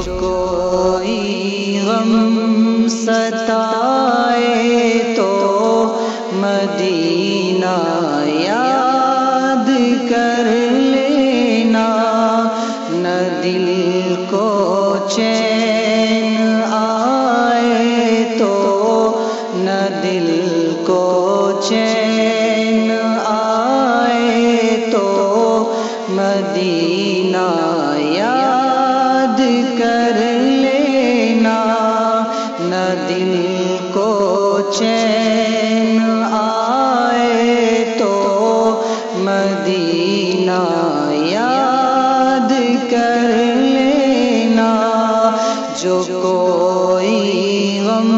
جو کوئی غم ستائے تو مدینہ یاد کر لینا، نہ دل کو چین آئے تو، نہ دل کو چین آئے تو مدینہ یاد کر لینا، نہ دل کو چین آئے تو مدینہ یاد کر لینا، جو کوئی غم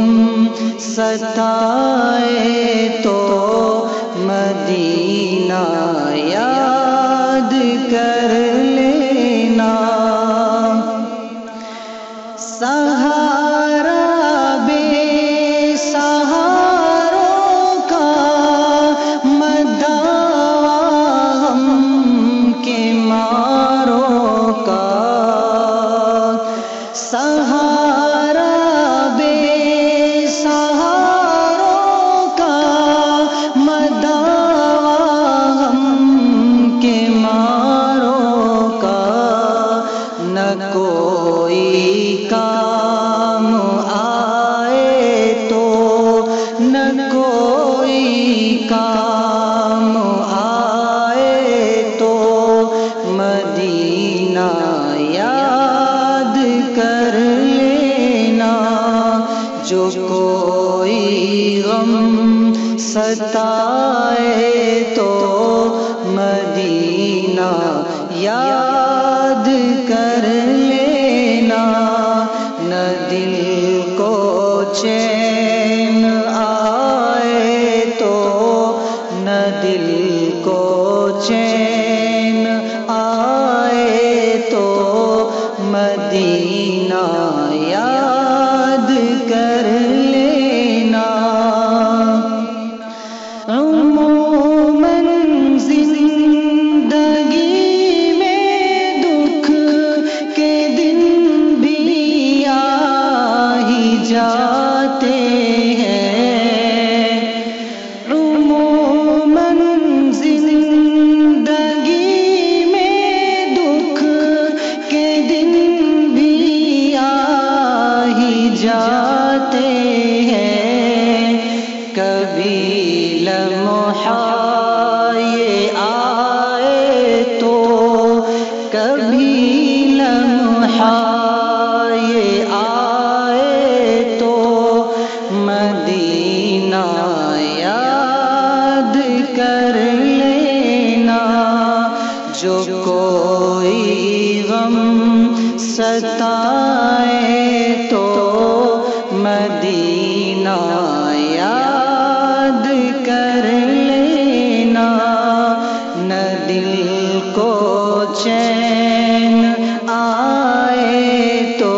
ستائے تو مدینہ یاد کر لینا۔ سہارا بے سہاروں کا مداوا غم کے ماروں کا، سہارا بے سہاروں کا مداوا غم کے ماروں کا، نہ کوئی کام آئے تو، نہ کوئی کام آئے تو مدینہ یاد کر لینا، جو کوئی غم ستائے تو مدینہ یاد کر لینا، نہ دل کو چین آئے تو، نہ دل کو چین آئے تو مدینہ یاد کر لینا۔ عموماً زندگی میں دکھ کے دن بھی آ ہی جاتے ہیں، عموماً زندگی میں دکھ کے دن بھی آ ہی جاتے ہیں، کبھی لمحہ یہ آئے تو، کبھی لمحہ یہ آئے تو مدینہ یاد کر لینا، جو کوئی غم ستائے تو مدینہ یاد کر لینا، نہ دل کو چین آئے تو،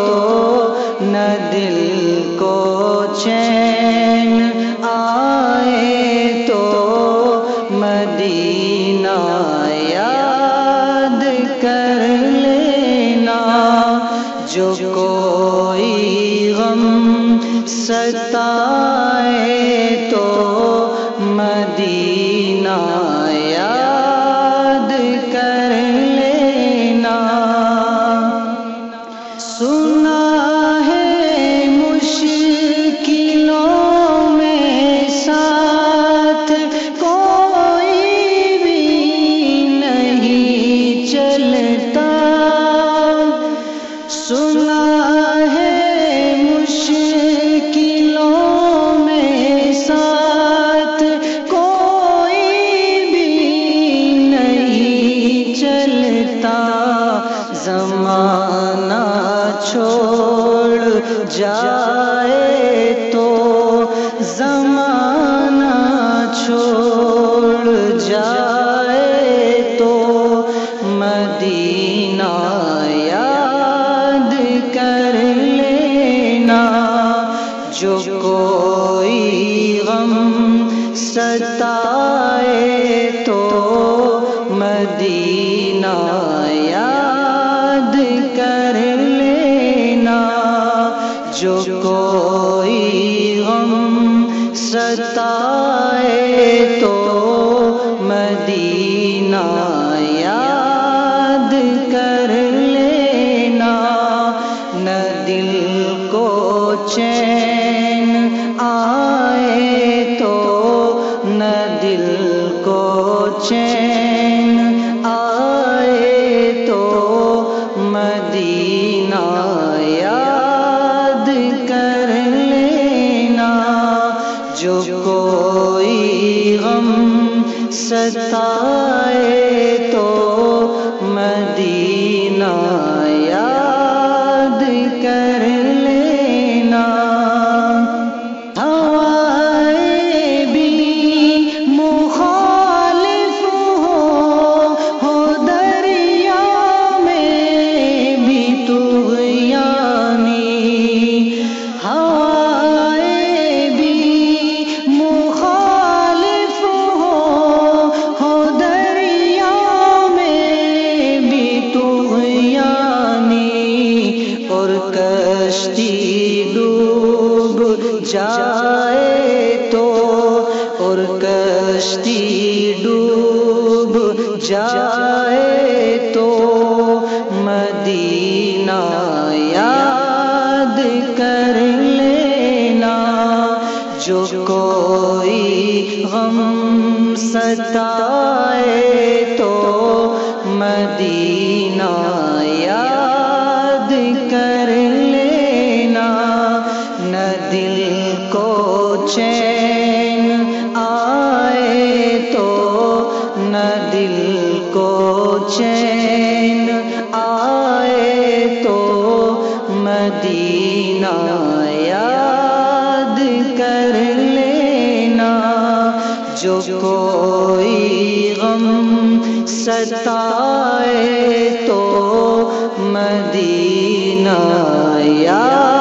نہ دل کو چین آئے تو مدینہ یاد کر لینا، جو کوئی غم ستائے تو مدینہ یاد کر لینا۔ سنا ہے مشکلوں میں ساتھ کوئی بھی نہیں چلتا، سنا ہے مشکلوں میں ساتھ کوئی بھی نہیں چلتا، زمانہ چھوڑ جائے تو، زمانہ چھوڑ جائے تو مدینہ یاد کر لینا، جو کوئی غم ستائے تو مدینہ یاد کر لینا۔ مدینہ یاد کر لینا، نہ دل کو چین آئے تو، نہ دل کو چین آئے تو، مدینہ یاد کر لینا، جو کوئی غم ستائے تو مدینہ یاد کر لینا۔ ہوائیں بھی مخالف ہو دریا میں بھی طغیانی، ہوائیں بھی مخالف ہو دریا میں بھی طغیانی، اور کشتی ڈوب جائے تو، اور کشتی ڈوب جائے تو، مدینہ یاد کر لینا، جو کوئی غم ستائے تو مدینہ یاد کر لینا، نہ دل کو چین آئے تو، نہ دل کو چین آئے تو، مدینہ یاد کر لینا، جو کوئی غم ستائے تو مدینہ یاد